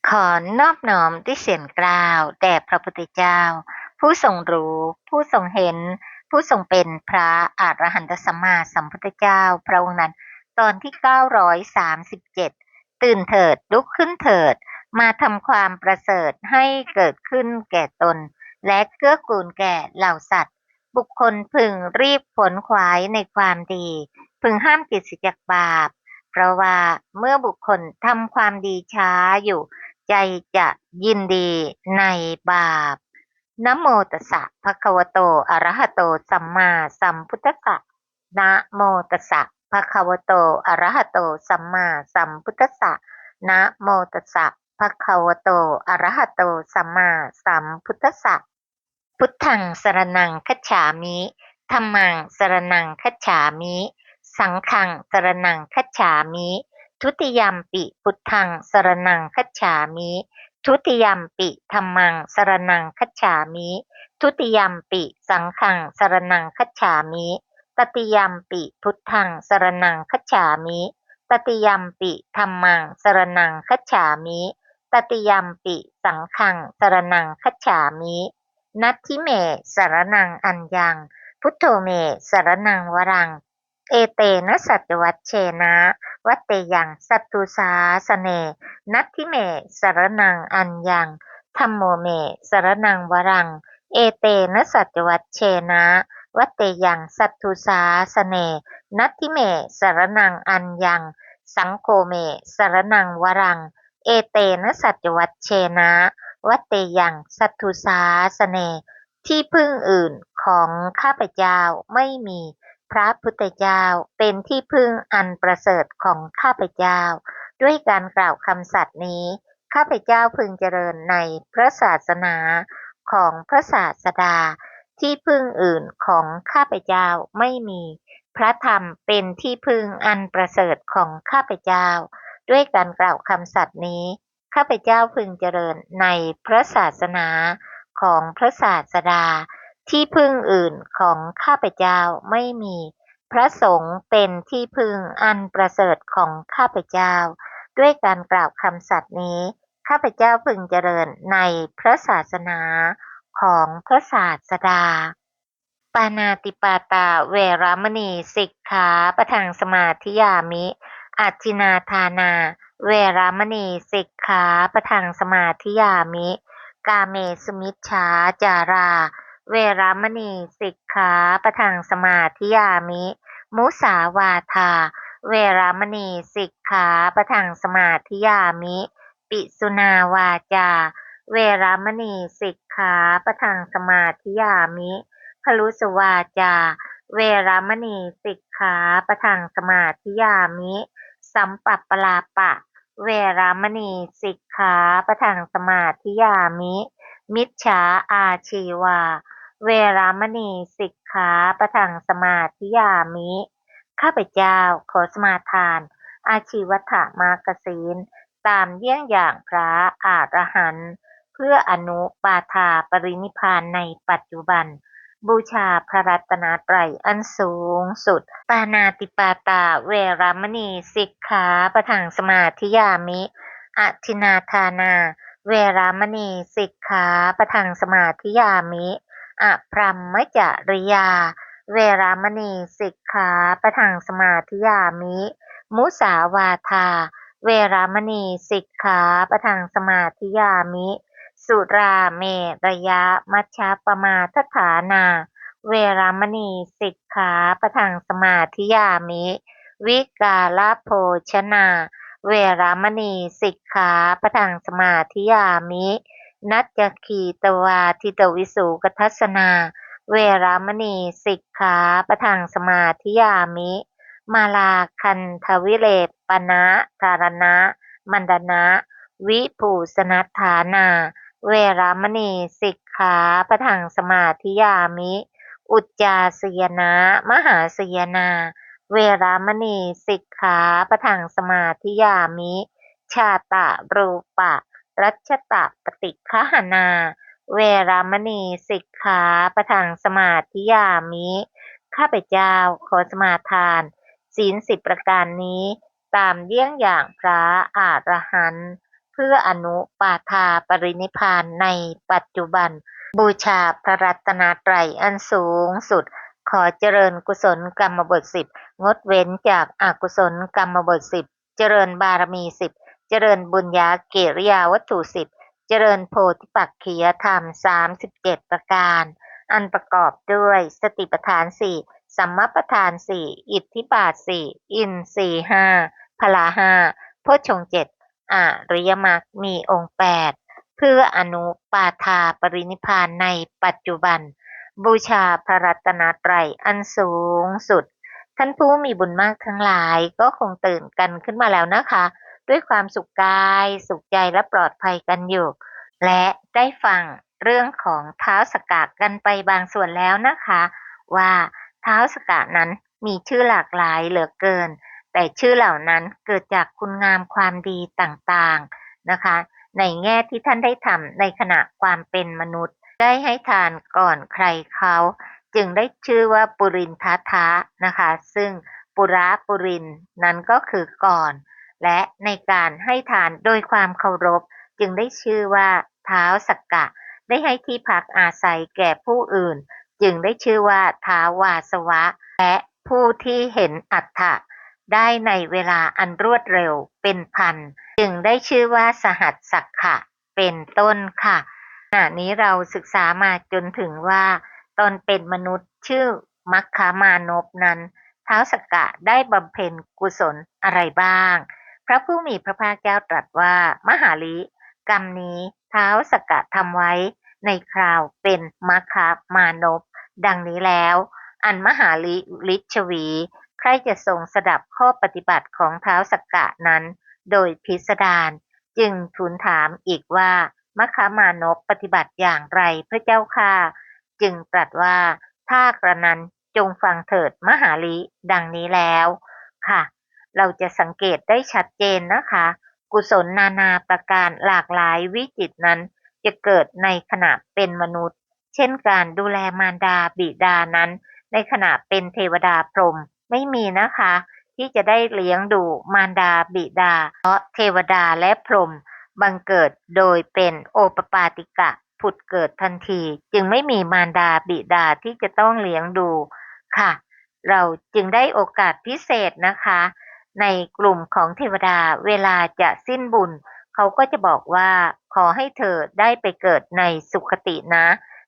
ขอนอบน้อมด้วยเสียงกล่าวแด่พระพุทธเจ้าผู้ทรงรู้ผู้ทรงเห็นผู้ทรงเป็นพระอรหันตสัมมาสัมพุทธเจ้าพระองค์นั้นตอนที่937ตื่นเถิดลุกขึ้นเถิดมาทำความประเสริฐให้เกิดขึ้นแก่ตนและเกื้อกูลแก่เหล่าสัตว์บุคคลพึงรีบขวนขวายในความดีพึงห้ามกิจจากบาปเพราะว่าเมื่อบุคคลทำความดีช้าอยู่ ใจจะยินดีในบาปนะโมตัสสะภะคะวะโตอะระหะโตสัมมาสัมพุทธัสสะนะโมตัสสะภะคะวะโตอะระหะโตสัมมาสัมพุทธัสสะนะโมตัสสะภะคะวะโตอะระหะโตสัมมาสัมพุทธัสสะพุทธังสรณังคัจฉามิธัมมังสรณังคัจฉามิสังฆังสรณังคัจฉามิทุติยัมปิพุทธังสรณังคัจฉามิทุติยัมปิธัมมังสรณังคัจฉามิทุติยัมปิสังฆังสรณังคัจฉามิตติยัมปิพุทธังสรณังคัจฉามิตติยัมปิธัมมังสรณังคัจฉามิตติยัมปิสังฆังสรณังคัจฉามินัตถิเมสรณังอัญญังพุทโธเมสรณังวรังเอเตนะสัจวัชเชนะวัตเตยังสัตตุสาสเนนัตถิเมสรณังอัญญังธัมโมเมสรณังวรังเอเตนะสัจวัชเชนะวัตเตยังสัตตุสาสเนนัตถิเมสรณังอัญญังสังโฆเมสรณังวรังเอเตนะสัจวัชเชนะวัตเตยังสัตถุสาสเนที่พึ่งอื่นของข้าพเจ้าไม่มีพระพุทธเจ้าเป็นที่พึ่งอันประเสริฐของข้าพเจ้าด้วยการกล่าวคำสัตย์นี้ข้าพเจ้าพึงเจริญในพระศาสนาของพระศาสดาที่พึ่งอื่นของข้าพเจ้าไม่มีพระธรรมเป็นที่พึ่งอันประเสริฐของข้าพเจ้าด้วยการกล่าวคำสัตย์นี้ข้าพเจ้าพึงเจริญในพระศาสนาของพระศาสดาที่พึ่งอื่นของข้าพเจ้าไม่มีพระสงฆ์เป็นที่พึ่งอันประเสริฐของข้าพเจ้าด้วยการกล่าวคำสัตย์นี้ข้าพเจ้าพึงเจริญในพระศาสนาของพระศาสดาปานาติปาตาเวรมณีสิกขาปะทังสมาธิยามิอาทินาทานาเวรมณีสิกขาปะทังสมาธิยามิกาเมสุมิชฌาจาราเวรมณีสิกขาปะทังสมาธิยามิมุสาวาทาเวรมณีสิกขาปะทังสมาธิยามิปิสุนาวาจาเวรมณีสิกขาปะทังสมาธิยามิพลุสวาจาเวรมณีสิกขาปะทังสมาธิยามิสัมปัปปลาปะเวรมณีสิกขาปะทังสมาธิยามิมิจฉาอาชีวาเวรมณีสิกขาปะทังสมาธิยามิข้าพเจ้าขอสมาทานอาชีวถมากศีลตามเยี่ยงอย่างพระอรหันต์เพื่ออนุปาทาปรินิพพานในปัจจุบันบูชาพระรัตนตรัยอันสูงสุดปานาติปาตาเวรมณีสิกขาปะทังสมาธิยามิอทินาทานาเวรมณีสิกขาปะทังสมาธิยามิอพรหมจริยาเวรมณีสิกขาปะทังสมาธิยามิมุสาวาทาเวรมณีสิกขาปะทังสมาธิยามิสุราเมรยะมัชฌะปมาทฐานาเวรมณีสิกขาปะทังสมาธิยามิวิกาลโภชนาเวรมณีสิกขาปะทังสมาธิยามินัจจคีตวาทิตวิสุกทัสสนาเวรมณีสิกขาปะทังสมาธิยามิมาลาคันทวิเลปนะธารณะมันดนะวิภูสนัฏฐานาเวรมณีสิกขาปะทังสมาธิยามิอุจจาสยนะมหาสยนาเวรมณีสิกขาปะทังสมาธิยามิชาตะรูปะรัชตะปฏิฆหนาเวรมณีสิกขาปะทังสมาธิยามิข้าพเจ้าขอสมาทานศีล10 ประการนี้ตามเยี่ยงอย่างพระอรหันต์ พื่ออนุปาทาปรินิพพานในปัจจุบันบูชาพระรัตนตรัยอันสูงสุดขอเจริญกุศลกรรมบท10งดเว้นจากอกุศลกรรมบท10เจริญบารมี10เจริญบุญญาเกิริยาวัตถุ10เจริญโพธิปักขิยธรรม37ประการอันประกอบด้วยสติปัฏฐานสี่สัมมาปัฏฐานสี่อิทธิบาทสี่อินทรีย์ห้าพละห้าโพชฌงค์7อริยมรรคมีองค์8เพื่ออนุปาทาปรินิพพานในปัจจุบันบูชาพระรัตนตรัยอันสูงสุดท่านผู้มีบุญมากทั้งหลายก็คงตื่นกันขึ้นมาแล้วนะคะด้วยความสุขกายสุขใจและปลอดภัยกันอยู่และได้ฟังเรื่องของท้าวสักกะกันไปบางส่วนแล้วนะคะว่าท้าวสักกะนั้นมีชื่อหลากหลายเหลือเกินแต่ชื่อเหล่านั้นเกิดจากคุณงามความดีต่างๆนะคะในแง่ที่ท่านได้ทำในขณะความเป็นมนุษย์ได้ให้ทานก่อนใครเขาจึงได้ชื่อว่าปุรินทัทะนะคะซึ่งปุระปุรินนั้นก็คือก่อนและในการให้ทานโดยความเคารพจึงได้ชื่อว่าท้าวสักกะได้ให้ที่พักอาศัยแก่ผู้อื่นจึงได้ชื่อว่าท้าววาสวะและผู้ที่เห็นอัฏฐะได้ในเวลาอันรวดเร็วเป็นพันจึงได้ชื่อว่าสหัสสักขะเป็นต้นค่ะขณะนี้เราศึกษามาจนถึงว่าตอนเป็นมนุษย์ชื่อมัคคามานพนั้นท้าวสักกะได้บำเพ็ญกุศลอะไรบ้างพระผู้มีพระภาคเจ้าตรัสว่ามหาลิกรรมนี้ท้าวสักกะทำไว้ในคราวเป็นมัคคามานพดังนี้แล้วอันมหาลิชวีใครจะทรงสดับข้อปฏิบัติของท้าวสักกะนั้นโดยพิสดารจึงทูลถามอีกว่ามัคคามานพปฏิบัติอย่างไรพระเจ้าค่ะจึงตรัสว่าถ้ากระนั้นจงฟังเถิดมหาลิดังนี้แล้วค่ะเราจะสังเกตได้ชัดเจนนะคะกุศลนานาประการหลากหลายวิจิตรนั้นจะเกิดในขณะเป็นมนุษย์เช่นการดูแลมารดาบิดานั้นในขณะเป็นเทวดาพรหมไม่มีนะคะที่จะได้เลี้ยงดูมารดาบิดาเพราะเทวดาและพรหมบังเกิดโดยเป็นโอปปาติกะผุดเกิดทันทีจึงไม่มีมารดาบิดาที่จะต้องเลี้ยงดูค่ะเราจึงได้โอกาสพิเศษนะคะในกลุ่มของเทวดาเวลาจะสิ้นบุญเขาก็จะบอกว่าขอให้เธอได้ไปเกิดในสุคตินะ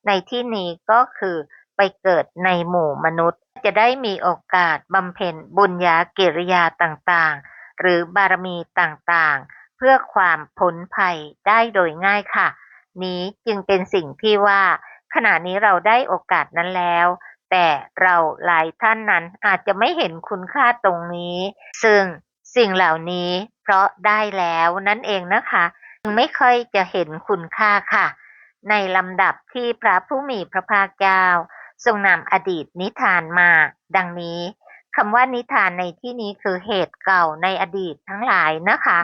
ในที่นี้ก็คือไปเกิดในหมู่มนุษย์จะได้มีโอกาสบำเพ็ญบุญญากิริยาต่างๆหรือบารมีต่างๆเพื่อความพ้นภัยได้โดยง่ายค่ะนี้จึงเป็นสิ่งที่ว่าขณะนี้เราได้โอกาสนั้นแล้วแต่เราหลายท่านนั้นอาจจะไม่เห็นคุณค่าตรงนี้ซึ่งสิ่งเหล่านี้เพราะได้แล้วนั่นเองนะคะจึงไม่ค่อยจะเห็นคุณค่าค่ะในลำดับที่พระผู้มีพระภาคเจ้าทรงนำอดีตนิทานมาดังนี้คำว่านิทานในที่นี้คือเหตุเก่าในอดีตทั้งหลายนะคะ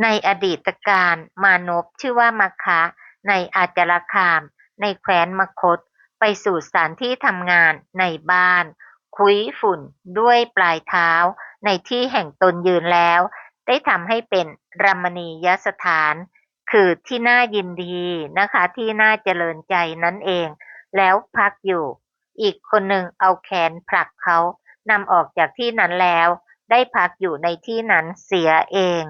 ในอดีตการมานพชื่อว่ามัคคะในอาจารคามในแคว้นมคธไปสู่สถานที่ทำงานในบ้านคุยฝุ่นด้วยปลายเท้าในที่แห่งตนยืนแล้วได้ทำให้เป็นรัมณียสถานคือที่น่ายินดีนะคะที่น่าเจริญใจนั่นเองแล้วพักอยู่อีกคนหนึ่งเอาแขนผลักเขานำออกจากที่นั้นแล้วได้พักอยู่ในที่นั้นเสียเอง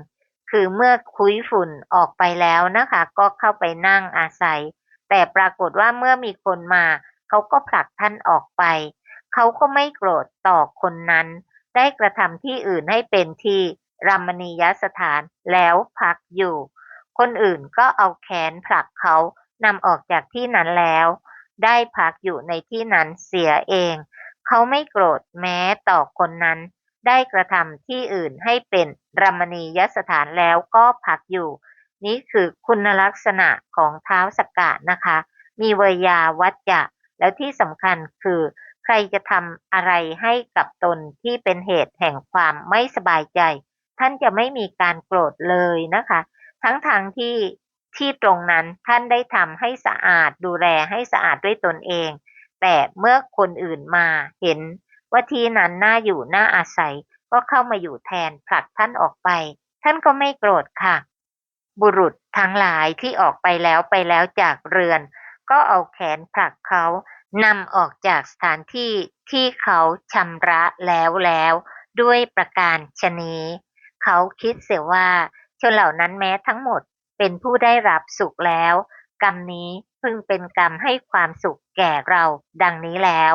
คือเมื่อคุยฝุ่นออกไปแล้วนะคะก็เข้าไปนั่งอาศัยแต่ปรากฏว่าเมื่อมีคนมาเขาก็ผลักท่านออกไปเขาก็ไม่โกรธต่อคนนั้นได้กระทำที่อื่นให้เป็นที่รัมณียสถานแล้วพักอยู่คนอื่นก็เอาแขนผลักเขานำออกจากที่นั้นแล้วได้พักอยู่ในที่นั้นเสียเองเขาไม่โกรธแม้ต่อคนนั้นได้กระทำที่อื่นให้เป็นรัมณียสถานแล้วก็พักอยู่นี่คือคุณลักษณะของท้าวสักกะนะคะมีเวยาวัจจะแล้วที่สำคัญคือใครจะทำอะไรให้กับตนที่เป็นเหตุแห่งความไม่สบายใจท่านจะไม่มีการโกรธเลยนะคะทั้งที่ตรงนั้นท่านได้ทำให้สะอาดดูแลให้สะอาดด้วยตนเองแต่เมื่อคนอื่นมาเห็นว่าที่นั้นน่าอยู่น่าอาศัยก็เข้ามาอยู่แทนผลักท่านออกไปท่านก็ไม่โกรธค่ะ บุรุษทั้งหลายที่ออกไปแล้วจากเรือนก็เอาแขนผลักเขานำออกจากสถานที่ที่เขาชำระแล้วด้วยประการฉนี้เขาคิดเสียว่าชนเหล่านั้นแม้ทั้งหมดเป็นผู้ได้รับสุขแล้วกรรมนี้พึงเป็นกรรมให้ความสุขแก่เราดังนี้แล้ว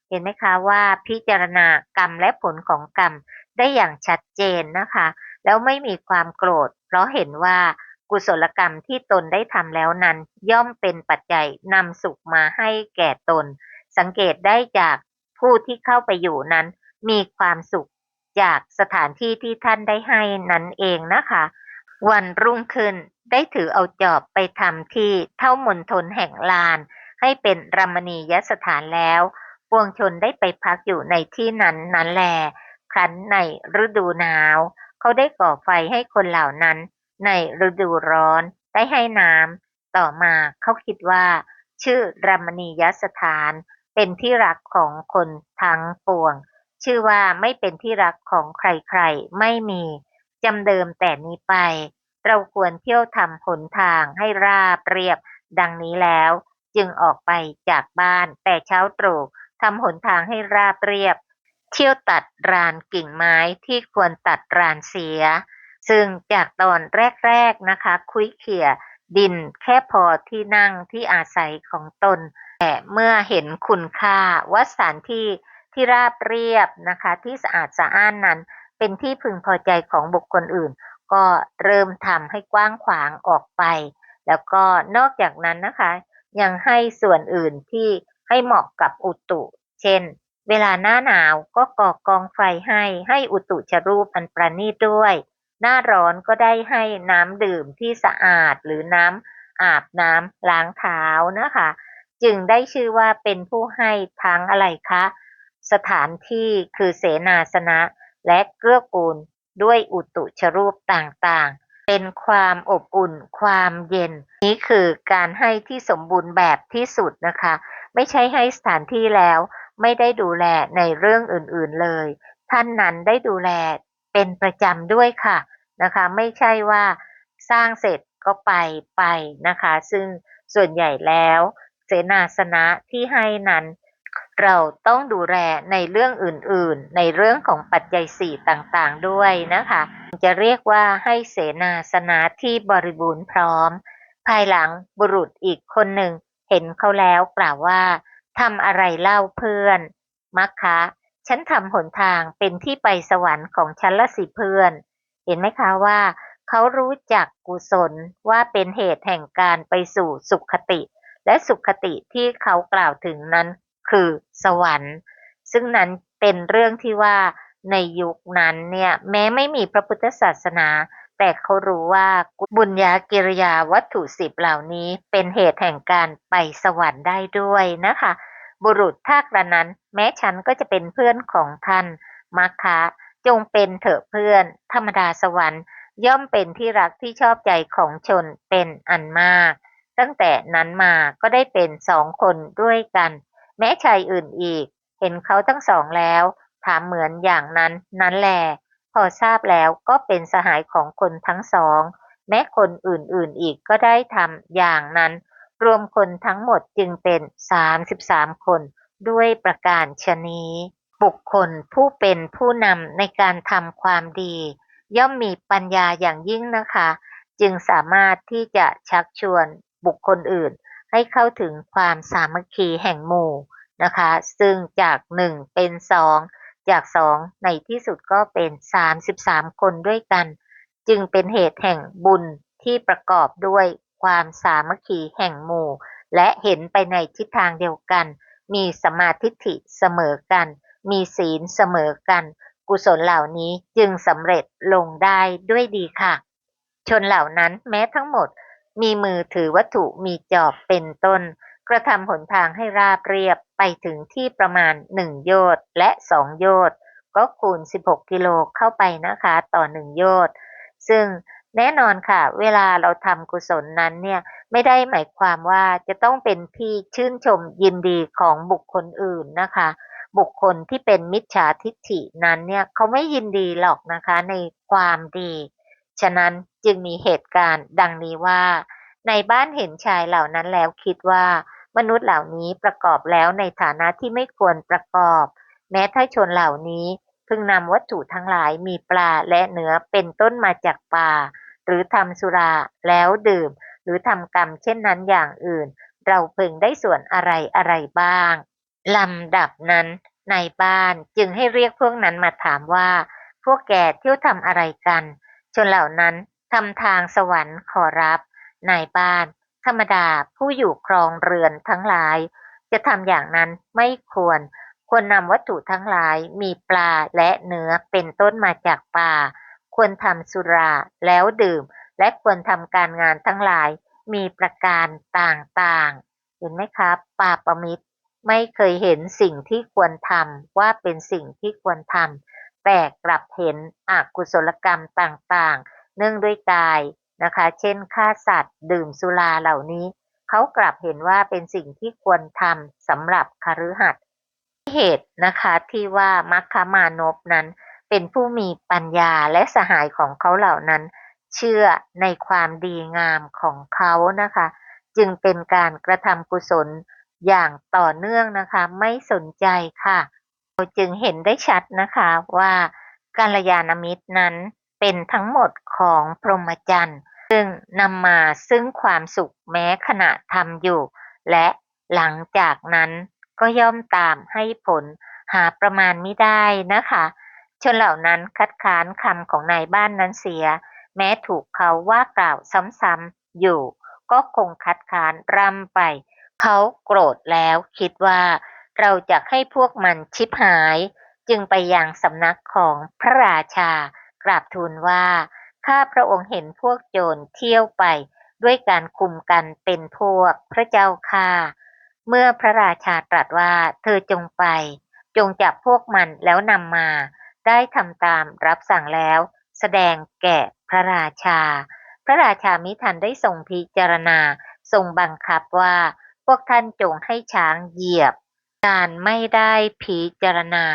เห็นไหมคะว่าพิจารณากรรมและผลของกรรมได้อย่างชัดเจนนะคะแล้วไม่มีความโกรธเพราะเห็นว่ากุศลกรรมที่ตนได้ทำแล้วนั้นย่อมเป็นปัจจัยนำสุขมาให้แก่ตนสังเกตได้จากผู้ที่เข้าไปอยู่นั้นมีความสุขจากสถานที่ที่ท่านได้ให้นั้นเองนะคะวันรุ่งขึ้นได้ถือเอาจอบไปทำที่เท่ามณฑลแห่งลานให้เป็นรมณียสถานแล้วปวงชนได้ไปพักอยู่ในที่นั้นแลครั้นในฤดูหนาวเขาได้ก่อไฟให้คนเหล่านั้นในฤดูร้อนได้ให้น้ำต่อมาเขาคิดว่าชื่อรมณียสถานเป็นที่รักของคนทั้งปวงชื่อว่าไม่เป็นที่รักของใครๆไม่มีจำเดิมแต่นี้ไปเราควรเที่ยวทำหนทางให้ราบเรียบดังนี้แล้วจึงออกไปจากบ้านแต่เช้าตรู่ทำหนทางให้ราบเรียบเที่ยวตัดรานกิ่งไม้ที่ควรตัดรานเสียซึ่งจากตอนแรกๆนะคะคุ้ยเขี่ยดินแค่พอที่นั่งที่อาศัยของตนแต่เมื่อเห็นคุณค่าว่าสถานที่ที่ราบเรียบนะคะที่สะอาดสะอ้านนั้นเป็นที่พึงพอใจของบุคคลอื่นก็เริ่มทำให้กว้างขวางออกไปแล้วก็นอกจากนั้นนะคะยังให้ส่วนอื่นที่ให้เหมาะกับอุตุเช่นเวลาหน้าหนาวก็ก่อกองไฟให้อุตุชรูปอันประณีตด้วยหน้าร้อนก็ได้ให้น้ำดื่มที่สะอาดหรือน้ำอาบน้ำล้างเท้านะคะจึงได้ชื่อว่าเป็นผู้ให้ทั้งอะไรคะสถานที่คือเสนาสนะและเกื้อกูลด้วยอุตุชรูปต่างๆเป็นความอบอุ่นความเย็นนี้คือการให้ที่สมบูรณ์แบบที่สุดนะคะไม่ใช่ให้สถานที่แล้วไม่ได้ดูแลในเรื่องอื่นๆเลยท่านนั้นได้ดูแลเป็นประจำด้วยค่ะนะคะไม่ใช่ว่าสร้างเสร็จก็ไปนะคะซึ่งส่วนใหญ่แล้วเสนาสนะที่ให้นั้นเราต้องดูแลในเรื่องอื่นๆในเรื่องของปัจจัยสี่ต่างๆด้วยนะคะจะเรียกว่าให้เสนาสนะที่บริบูรณ์พร้อมภายหลังบุรุษอีกคนหนึ่งเห็นเขาแล้วกล่าวว่าทำอะไรเล่าเพื่อนมักคะฉันทำหนทางเป็นที่ไปสวรรค์ของฉันละสิเพื่อนเห็นไหมคะว่าเขารู้จักกุศลว่าเป็นเหตุแห่งการไปสู่สุขติและสุขติที่เขากล่าวถึงนั้นคือสวรรค์ซึ่งนั้นเป็นเรื่องที่ว่าในยุคนั้นเนี่ยแม้ไม่มีพระพุทธศาสนาแต่เขารู้ว่าบุญญากิริยาวัตถุ10เหล่านี้เป็นเหตุแห่งการไปสวรรค์ได้ด้วยนะคะบุรุษถ้ากระนั้นแม้ฉันก็จะเป็นเพื่อนของท่านมัคคะจงเป็นเถอะเพื่อนธรรมดาสวรรค์ย่อมเป็นที่รักที่ชอบใจของชนเป็นอันมากตั้งแต่นั้นมาก็ได้เป็น2 คนด้วยกันแม้ชายอื่นอีกเห็นเขาทั้งสองแล้วถามเหมือนอย่างนั้นแลพอทราบแล้วก็เป็นสหายของคนทั้งสองแม้คนอื่นๆอีกก็ได้ทำอย่างนั้นรวมคนทั้งหมดจึงเป็น33 คนด้วยประการฉนี้บุคคลผู้เป็นผู้นำในการทำความดีย่อมมีปัญญาอย่างยิ่งนะคะจึงสามารถที่จะชักชวนบุคคลอื่นให้เข้าถึงความสามัคคีแห่งหมู่นะคะซึ่งจาก1เป็น2จาก2ในที่สุดก็เป็น33 คนด้วยกันจึงเป็นเหตุแห่งบุญที่ประกอบด้วยความสามัคคีแห่งหมู่และเห็นไปในทิศทางเดียวกันมีสัมมาทิฏฐิเสมอกันมีศีลเสมอกันกุศลเหล่านี้จึงสำเร็จลงได้ด้วยดีค่ะชนเหล่านั้นแม้ทั้งหมดมีมือถือวัตถุมีจอบเป็นต้นกระทำหนทางให้ราบเรียบไปถึงที่ประมาณ1โยชน์และ2โยชน์ก็คูณ16กิโลเข้าไปนะคะต่อ1โยชน์ซึ่งแน่นอนค่ะเวลาเราทำกุศลนั้นเนี่ยไม่ได้หมายความว่าจะต้องเป็นที่ชื่นชมยินดีของบุคคลอื่นนะคะบุคคลที่เป็นมิจฉาทิฏฐินั้นเนี่ยเขาไม่ยินดีหรอกนะคะในความดี ฉะนั้นจึงมีเหตุการณ์ดังนี้ว่าในบ้านเห็นชายเหล่านั้นแล้วคิดว่ามนุษย์เหล่านี้ประกอบแล้วในฐานะที่ไม่ควรประกอบแม้ถ้าชนเหล่านี้พึงนำวัตถุทั้งหลายมีปลาและเนื้อเป็นต้นมาจากป่าหรือทำสุราแล้วดื่มหรือทำกรรมเช่นนั้นอย่างอื่นเราพึงได้ส่วนอะไรอะไรบ้างลำดับนั้นนายบ้านจึงให้เรียกพวกนั้นมาถามว่าพวกแกเที่ยวทำอะไรกันชนเหล่านั้นทำทางสวรรค์ขอรับนายบ้านธรรมดาผู้อยู่ครองเรือนทั้งหลายจะทำอย่างนั้นไม่ควรนำวัตถุทั้งหลายมีปลาและเนื้อเป็นต้นมาจากป่าควรทำสุราแล้วดื่มและควรทำการงานทั้งหลายมีประการต่างๆเห็นไหมครับปาปมิตรไม่เคยเห็นสิ่งที่ควรทำว่าเป็นสิ่งที่ควรทำแต่กลับเห็นอกุศลกรรมต่างๆเนื่องด้วยกายนะคะเช่นฆ่าสัตว์ดื่มสุราเหล่านี้เขากลับเห็นว่าเป็นสิ่งที่ควรทำสำหรับคฤหัสถ์เหตุนะคะที่ว่ามัคคมานพนั้นเป็นผู้มีปัญญาและสหายของเขาเหล่านั้นเชื่อในความดีงามของเขานะคะจึงเป็นการกระทำกุศลอย่างต่อเนื่องนะคะไม่สนใจค่ะเราจึงเห็นได้ชัดนะคะว่ากัลยาณมิตรนั้นเป็นทั้งหมดของพรหมจรรย์ซึ่งนำมาซึ่งความสุขแม้ขณะทำอยู่และหลังจากนั้นก็ย่อมตามให้ผลหาประมาณไม่ได้นะคะชนเหล่านั้นคัดค้านคำของนายบ้านนั้นเสียแม้ถูกเขาว่ากล่าวซ้ำๆอยู่ก็คงคัดค้านร่ำไปเขาโกรธแล้วคิดว่าเราจะให้พวกมันชิบหายจึงไปยังสำนักของพระราชากราบทูลว่าข้าพระองค์เห็นพวกโจรเที่ยวไปด้วยการคุมกันเป็นพวกพระเจ้าค่ะเมื่อพระราชาตรัสว่าเธอจงไปจงจับพวกมันแล้วนำมาได้ทำตามรับสั่งแล้วแสดงแก่พระราชาพระราชามิทันได้ทรงพิจารณาทรงบังคับว่าพวกท่านจงให้ช้างเหยียบการไม่ได้พิจารณา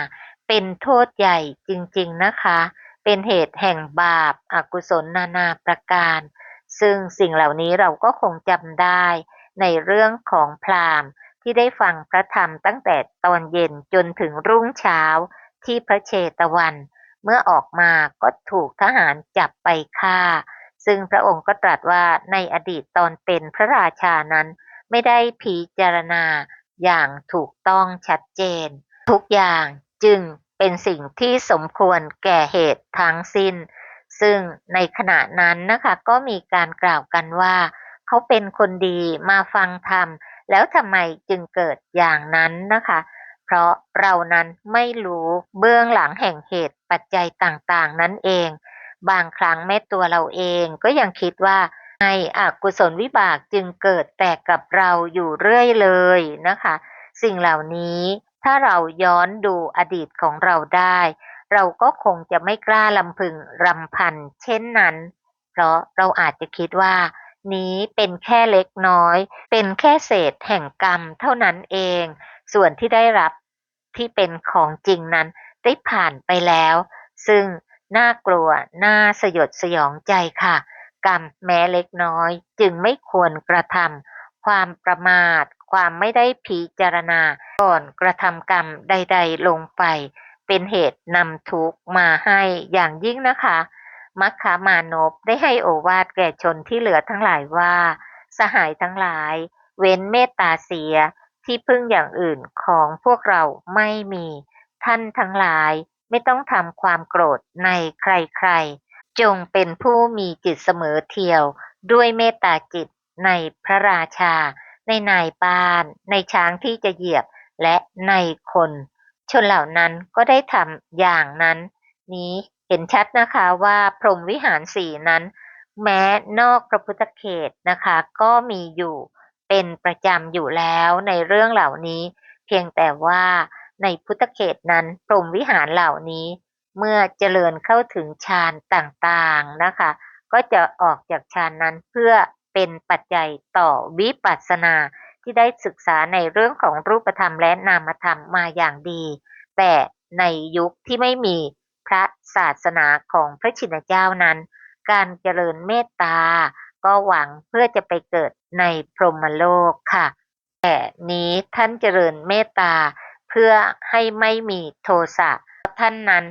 เป็นโทษใหญ่จริงๆนะคะเป็นเหตุแห่งบาปอกุศลนานาประการซึ่งสิ่งเหล่านี้เราก็คงจำได้ในเรื่องของพราหมณ์ที่ได้ฟังพระธรรมตั้งแต่ตอนเย็นจนถึงรุ่งเช้าที่พระเชตวันเมื่อออกมาก็ถูกทหารจับไปฆ่าซึ่งพระองค์ก็ตรัสว่าในอดีตตอนเป็นพระราชานั้นไม่ได้พิจารณาอย่างถูกต้องชัดเจนทุกอย่างจึงเป็นสิ่งที่สมควรแก่เหตุทั้งสิ้นซึ่งในขณะนั้นนะคะก็มีการกล่าวกันว่าเขาเป็นคนดีมาฟังธรรมแล้วทำไมจึงเกิดอย่างนั้นนะคะเพราะเรานั้นไม่รู้เบื้องหลังแห่งเหตุปัจจัยต่างๆนั่นเองบางครั้งแม้ตัวเราเองก็ยังคิดว่าในอกุศลวิบากจึงเกิดแต่กับเราอยู่เรื่อยเลยนะคะสิ่งเหล่านี้ถ้าเราย้อนดูอดีตของเราได้เราก็คงจะไม่กล้าลำพึงรำพันเช่นนั้นเพราะเราอาจจะคิดว่านี้เป็นแค่เล็กน้อยเป็นแค่เศษแห่งกรรมเท่านั้นเองส่วนที่ได้รับที่เป็นของจริงนั้นได้ผ่านไปแล้วซึ่งน่ากลัวน่าสยดสยองใจค่ะกรรมแม้เล็กน้อยจึงไม่ควรกระทำความประมาทความไม่ได้พิจารณาก่อนกระทำกรรมใดๆลงไปเป็นเหตุนำทุกข์มาให้อย่างยิ่งนะคะมัคคามานพได้ให้โอวาทแก่ชนที่เหลือทั้งหลายว่าสหายทั้งหลายเว้นเมตตาเสียที่พึ่งอย่างอื่นของพวกเราไม่มีท่านทั้งหลายไม่ต้องทำความโกรธในใครๆจงเป็นผู้มีจิตเสมอเทียวด้วยเมตตาจิตในพระราชาในนายบ้านในช้างที่จะเหยียบและในคนชนเหล่านั้นก็ได้ทำอย่างนั้นนี้เห็นชัดนะคะว่าพรหมวิหารสี่นั้นแม้นอกพระพุทธเขตนะคะก็มีอยู่เป็นประจำอยู่แล้วในเรื่องเหล่านี้เพียงแต่ว่าในพุทธเขตนั้นพรหมวิหารเหล่านี้เมื่อเจริญเข้าถึงฌานต่างๆนะคะก็จะออกจากฌานนั้นเพื่อเป็นปัจจัยต่อวิปัสสนาที่ได้ศึกษาในเรื่องของรูปธรรมและนามธรรมมาอย่างดีแต่ในยุคที่ไม่มีพระศาสนาของพระชินเจ้านั้น การเจริญเมตตาก็หวังเพื่อจะไปเกิดในพรหมโลกค่ะนี้ท่านเจริญเมตตาเพื่อให้ไม่มีโทสะท่านนั้น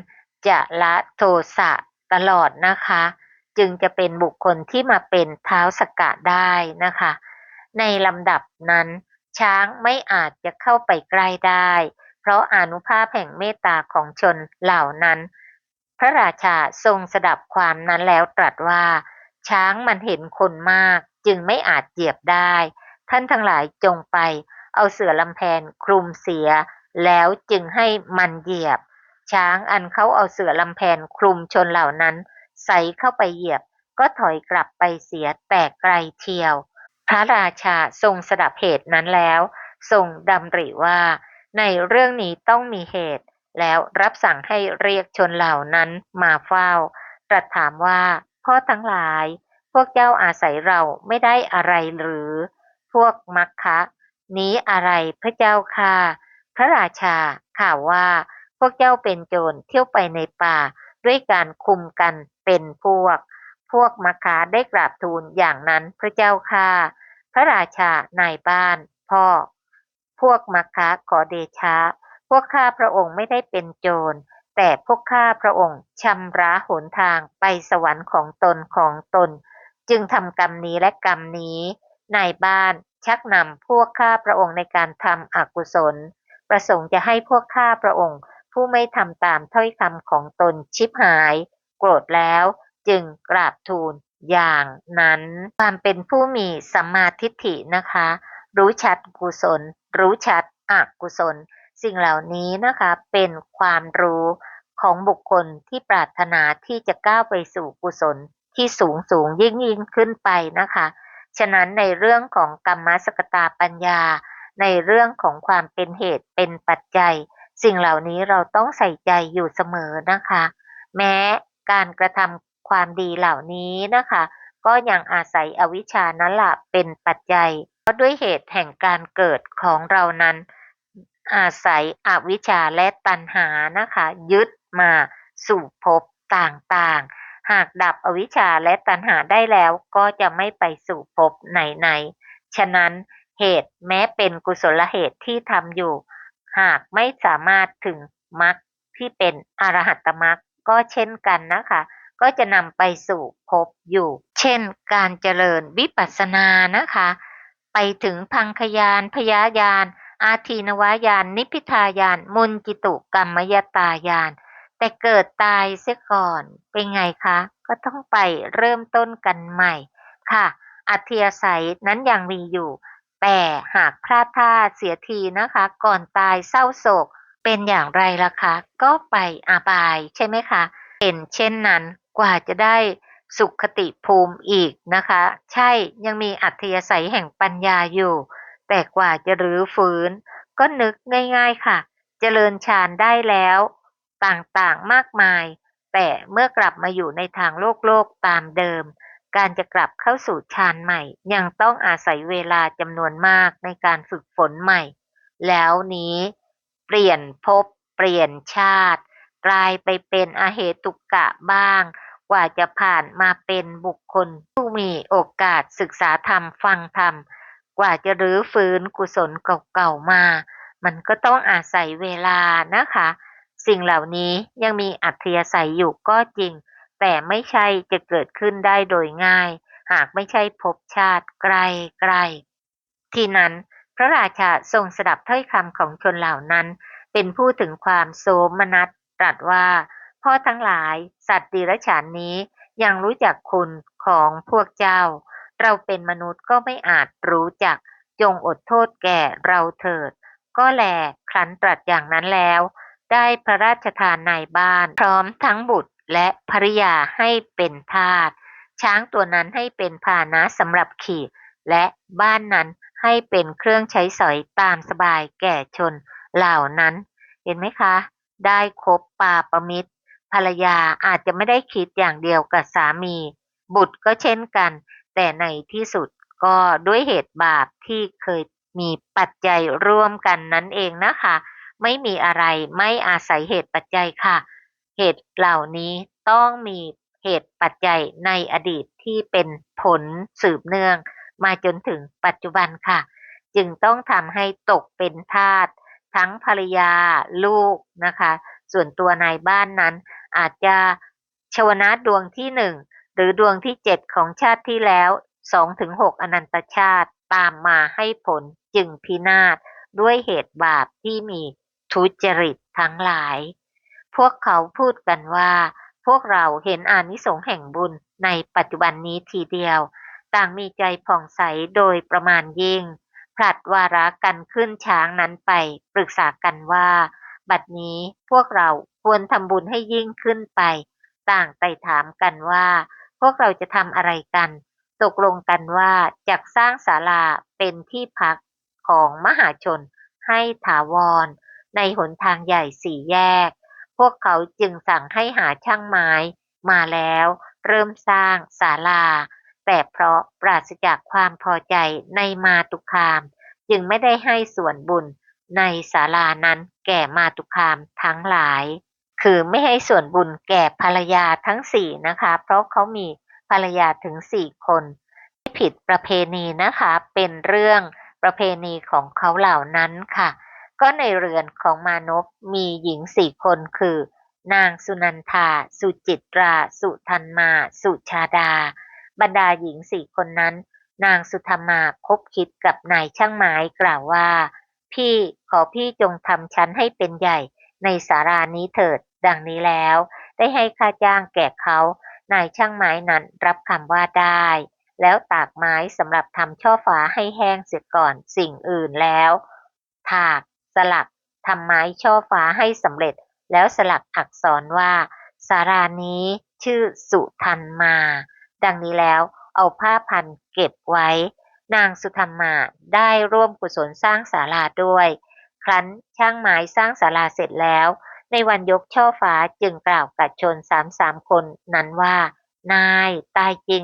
จะละโทสะตลอดนะคะจึงจะเป็นบุคคลที่มาเป็นท้าวสักกะได้นะคะในลำดับนั้นช้างไม่อาจจะเข้าไปใกล้ได้เพราะอานุภาพแห่งเมตตาของชนเหล่านั้นพระราชาทรงสดับความนั้นแล้วตรัสว่าช้างมันเห็นคนมากจึงไม่อาจเหยียบได้ท่านทั้งหลายจงไปเอาเสื่อลำแพนคลุมเสียแล้วจึงให้มันเหยียบช้างอันเขาเอาเสื่อลำแพนคลุมชนเหล่านั้นใส่เข้าไปเหยียบก็ถอยกลับไปเสียแต่ไกลเทียวพระราชาทรงสดับเหตุนั้นแล้วทรงดำริว่าในเรื่องนี้ต้องมีเหตุแล้วรับสั่งให้เรียกชนเหล่านั้นมาเฝ้าตรัสถามว่าพ่อทั้งหลายพวกเจ้าอาศัยเราไม่ได้อะไรหรือพวกมัคคะนี้อะไรพระเจ้าค่ะพระราชาข่าวว่าพวกเจ้าเป็นโจรเที่ยวไปในป่าด้วยการคุมกันเป็นพวกมัคคะได้กราบทูลอย่างนั้นพระเจ้าค่ะพระราชานายบ้านพ่อพวกมัคคะขอเดชะพวกข้าพระองค์ไม่ได้เป็นโจรแต่พวกข้าพระองค์ชำระหนทางไปสวรรค์ของตนจึงทำกรรมนี้และกรรมนี้นายบ้านชักนำพวกข้าพระองค์ในการทำอกุศลประสงค์จะให้พวกข้าพระองค์ผู้ไม่ทำตามถ้อยคำของตนชิบหายโกรธแล้วจึงกราบทูลอย่างนั้นความเป็นผู้มีสัมมาทิฏฐินะคะรู้ชัดกุศลรู้ชัดอกุศลสิ่งเหล่านี้นะคะเป็นความรู้ของบุคคลที่ปรารถนาที่จะก้าวไปสู่กุศลที่สูงยิ่งขึ้นไปนะคะฉะนั้นในเรื่องของกรรมสกตาปัญญาในเรื่องของความเป็นเหตุเป็นปัจจัยสิ่งเหล่านี้เราต้องใส่ใจอยู่เสมอนะคะแม้การกระทำความดีเหล่านี้นะคะก็ยังอาศัยอวิชชานั่นแหละเป็นปัจจัยเพราะด้วยเหตุแห่งการเกิดของเรานั้นอาศัยอวิชชาและตัณหานะคะยึดมาสู่ภพต่างๆหากดับอวิชชาและตัณหาได้แล้วก็จะไม่ไปสู่ภพไหนๆฉะนั้นเหตุแม้เป็นกุศลเหตุที่ทำอยู่หากไม่สามารถถึงมรรคที่เป็นอรหัตตมรรคก็เช่นกันนะคะก็จะนำไปสู่ภพอยู่เช่นการเจริญวิปัสสนานะคะไปถึงพังคญาณพยาญาณอาทีนวายานนิพพิทายานมุนจิตุกรรมยตายานแต่เกิดตายเสียก่อนเป็นไงคะก็ต้องไปเริ่มต้นกันใหม่ค่ะอัธยาศัยนั้นยังมีอยู่แต่หากพลาดท่าเสียทีนะคะก่อนตายเศร้าโศกเป็นอย่างไรล่ะคะก็ไปอบายใช่ไหมคะเป็นเช่นนั้นกว่าจะได้สุขติภูมิอีกนะคะใช่ยังมีอัธยาศัยแห่งปัญญาอยู่แต่กว่าจะรื้อฟื้นก็นึกง่ายๆค่ะเจริญฌานได้แล้วต่างๆมากมายแต่เมื่อกลับมาอยู่ในทางโลกตามเดิมการจะกลับเข้าสู่ฌานใหม่ยังต้องอาศัยเวลาจำนวนมากในการฝึกฝนใหม่แล้วนี้เปลี่ยนภพเปลี่ยนชาติกลายไปเป็นอเหตุกะบ้างกว่าจะผ่านมาเป็นบุคคลผู้มีโอกาสศึกษาธรรมฟังธรรมกว่าจะรื้อฟื้นกุศลเก่าๆมามันก็ต้องอาศัยเวลานะคะสิ่งเหล่านี้ยังมีอัธยาศัยอยู่ก็จริงแต่ไม่ใช่จะเกิดขึ้นได้โดยง่ายหากไม่ใช่ภพชาติไกลๆที่นั้นพระราชาทรงสดับถ้อยคำของชนเหล่านั้นเป็นผู้ถึงความโสมนัสตรัสว่าพ่อทั้งหลายสัตว์ดิรัจฉานนี้ยังรู้จักคุณของพวกเจ้าเราเป็นมนุษย์ก็ไม่อาจรู้จักจงอดโทษแก่เราเถิดก็แลครั้นตรัสอย่างนั้นแล้วได้พระราชทานนายบ้านพร้อมทั้งบุตรและภริยาให้เป็นทาสช้างตัวนั้นให้เป็นพาหนะสำหรับขี่และบ้านนั้นให้เป็นเครื่องใช้สอยตามสบายแก่ชนเหล่านั้นเห็นไหมคะได้คบปาประมิตรภรรยาอาจจะไม่ได้คิดอย่างเดียวกับสามีบุตรก็เช่นกันแต่ในที่สุดก็ด้วยเหตุบาปที่เคยมีปัจจัยร่วมกันนั่นเองนะคะไม่มีอะไรไม่อาศัยเหตุปัจจัยค่ะเหตุเหล่านี้ต้องมี เหตุปัจจัยในอดีตที่เป็นผลสืบเนื่องมาจนถึงปัจจุบันค่ะจึงต้องทำให้ตกเป็นทาสทั้งภรรยาลูกนะคะส่วนตัวนายบ้านนั้นอาจจะชวนะดวงที่หนึ่งหรือดวงที่เจ็ดของชาติที่แล้ว2 ถึง 6อนันตชาติตามมาให้ผลจึงพินาศด้วยเหตุบาปที่มีทุจริตทั้งหลายพวกเขาพูดกันว่าพวกเราเห็นอานิสงส์แห่งบุญในปัจจุบันนี้ทีเดียวต่างมีใจผ่องใสโดยประมาณยิ่งผลัดวาระกันขึ้นช้างนั้นไปปรึกษากันว่าบัดนี้พวกเราควรทำบุญให้ยิ่งขึ้นไปต่างไต่ถามกันว่าพวกเราจะทำอะไรกันตกลงกันว่าจะสร้างศาลาเป็นที่พักของมหาชนให้ถาวรในหนทางใหญ่4 แยกพวกเขาจึงสั่งให้หาช่างไม้มาแล้วเริ่มสร้างศาลาแต่เพราะปราศจากความพอใจในมาตุคามจึงไม่ได้ให้ส่วนบุญในศาลานั้นแก่มาตุคามทั้งหลายคือไม่ให้ส่วนบุญแก่ภรรยาทั้ง4นะคะเพราะเขามีภรรยาถึง4 คนไม่ผิดประเพณีนะคะเป็นเรื่องประเพณีของเขาเหล่านั้นค่ะก็ในเรือนของมานพมีหญิง4 คนคือนางสุนันทาสุจิตราสุทันมาสุชาดาบรรดาหญิง4 คนนั้นนางสุธรรมาคบคิดกับนายช่างไม้กล่าวว่าพี่ขอพี่จงทำฉันให้เป็นใหญ่ในศาลานี้เถิดดังนี้แล้วได้ให้ค่าจ้างแก่เขานายช่างไม้นั้นรับคำว่าได้แล้วตากไม้สำหรับทำช่อฟ้าให้แห้งเสียก่อนสิ่งอื่นแล้วถากสลักทำไม้ช่อฟ้าให้สำเร็จแล้วสลักอักษรว่าศาลานี้ชื่อสุทันมาดังนี้แล้วเอาผ้าพันเก็บไว้นางสุธรรมาได้ร่วมกุศลสร้างศาลาด้วยครั้นช่างไม้สร้างศาลาเสร็จแล้วในวันยกช่อฟ้าจึงกล่าวกับชน33 คนนั้นว่านายตายจริง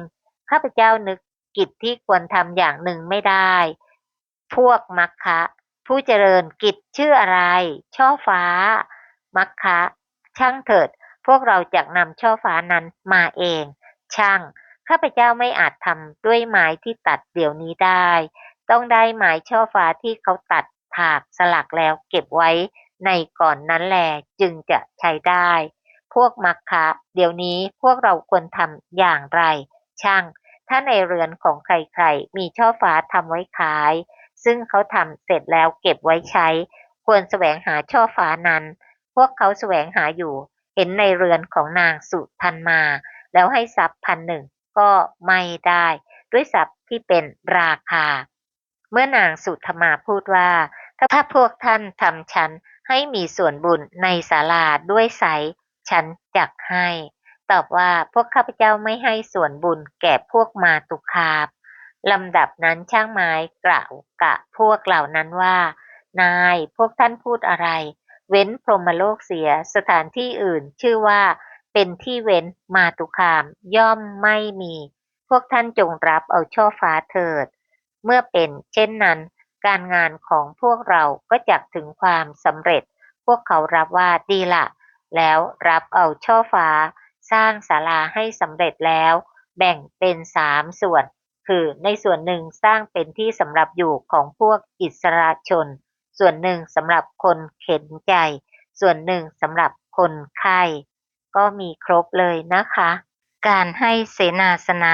ข้าพเจ้านึกกิจที่ควรทำอย่างหนึ่งไม่ได้พวกมัคคะผู้เจริญกิจชื่ออะไรช่อฟ้ามัคคะช่างเถิดพวกเราจะนำช่อฟ้านั้นมาเองช่างข้าพเจ้าไม่อาจทำด้วยไม้ที่ตัดเดี๋ยวนี้ได้ต้องได้ไม้ช่อฟ้าที่เขาตัดถากสลักแล้วเก็บไว้ในก่อนนั้นแลจึงจะใช้ได้พวกมัคคะเดี๋ยวนี้พวกเราควรทำอย่างไรช่างถ้าในเรือนของใครๆมีช่อฟ้าทำไว้ขายซึ่งเขาทำเสร็จแล้วเก็บไว้ใช้ควรแสวงหาช่อฟ้านั้นพวกเขาแสวงหาอยู่เห็นในเรือนของนางสุทันมาแล้วให้ทรัพย์1,000ก็ไม่ได้ด้วยทรัพย์ที่เป็นราคาเมื่อนางสุธรรมาพูดว่าถ้าพวกท่านทำฉันให้มีส่วนบุญในศาลาด้วยไสฉันจักให้ตอบว่าพวกข้าพเจ้าไม่ให้ส่วนบุญแก่พวกมาตุคามลำดับนั้นช่างไม้กล่าวกับพวกเหล่านั้นว่านายพวกท่านพูดอะไรเว้นพรหมโลกเสียสถานที่อื่นชื่อว่าเป็นที่เว้นมาตุคามย่อมไม่มีพวกท่านจงรับเอาช่อฟ้าเถิดเมื่อเป็นเช่นนั้นการงานของพวกเราก็จักถึงความสำเร็จพวกเขารับว่าดีละแล้วรับเอาช่อฟ้าสร้างศาลาให้สำเร็จแล้วแบ่งเป็น3 ส่วนคือในส่วนหนึ่งสร้างเป็นที่สำหรับอยู่ของพวกอิสระชนส่วนหนึ่งสำหรับคนเข็นใจส่วนหนึ่งสำหรับคนไข้ก็มีครบเลยนะคะการให้เสนาสนะ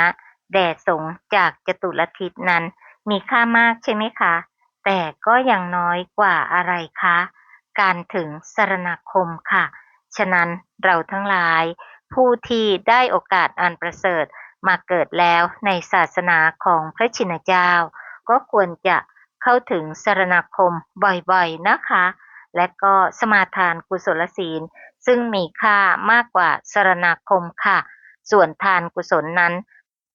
แด่สงฆ์จากจตุรทิศนั้นมีค่ามากใช่ไหมคะแต่ก็ยังน้อยกว่าอะไรคะการถึงสรณคมค่ะฉะนั้นเราทั้งหลายผู้ที่ได้โอกาสอันประเสริฐมาเกิดแล้วในศาสนาของพระชินเจ้าก็ควรจะเข้าถึงสรณคมบ่อยๆนะคะและก็สมาทานกุศลศีลซึ่งมีค่ามากกว่าสรณคมค่ะส่วนทานกุศลนั้น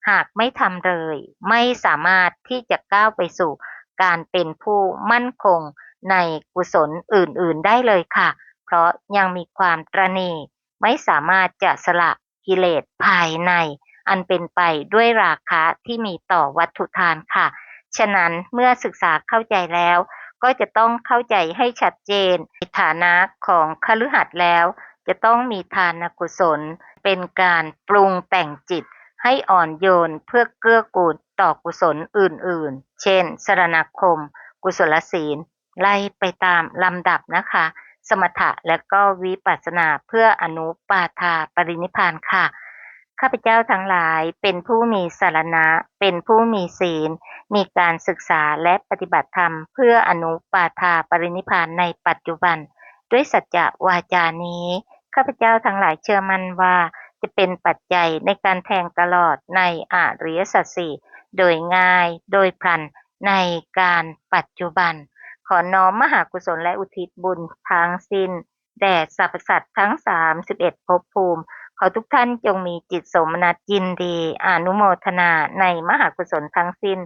หากไม่ทำเลยไม่สามารถที่จะก้าวไปสู่การเป็นผู้มั่นคงในกุศลอื่นๆได้เลยค่ะเพราะยังมีความตระหนี่ไม่สามารถจะสละกิเลสภายในอันเป็นไปด้วยราคะที่มีต่อวัตถุทานค่ะฉะนั้นเมื่อศึกษาเข้าใจแล้วก็จะต้องเข้าใจให้ชัดเจนในฐานะของคฤหัสถ์แล้วจะต้องมีทานกุศล เป็นการปรุงแต่งจิตให้อ่อนโยนเพื่อเกื้อกูลต่อกุศลอื่นๆ เช่นสรณคม กุศลศีล ไล่ไปตามลำดับนะคะ สมถะและก็วิปัสสนาเพื่ออนุปาทาปรินิพพานค่ะ ข้าพเจ้าทั้งหลายเป็นผู้มีสรณะ เป็นผู้มีศีล มีการศึกษาและปฏิบัติธรรมเพื่ออนุปาทาปรินิพพานในปัจจุบัน ด้วยสัจจะวาจานี้ข้าพเจ้าทั้งหลายเชื่อมั่นว่าจะเป็นปัจจัยในการแทงตลอดในอริยสัจสี่โดยง่ายโดยพลันในการปัจจุบัน ขอน้อมมหากุศลและอุทิศบุญทั้งสิ้นแด่สรรพสัตว์ทั้ง31ภพภูมิขอทุกท่านจงมีจิตสมนัสยินดีอนุโมทนาในมหากุศลทั้งสิ้น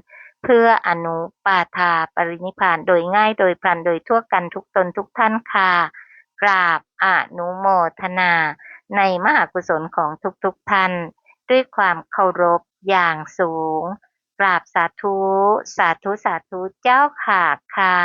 เพื่ออนุปาทาปรินิพพานโดยง่ายโดยพลันโดยทั่วกันทุกตนทุกท่านค่ะกราบอนุโมทนาในมหากุศลของทุกท่านด้วยความเคารพอย่างสูงกราบสาธุสาธุสาธุเจ้าค่ะค่ะ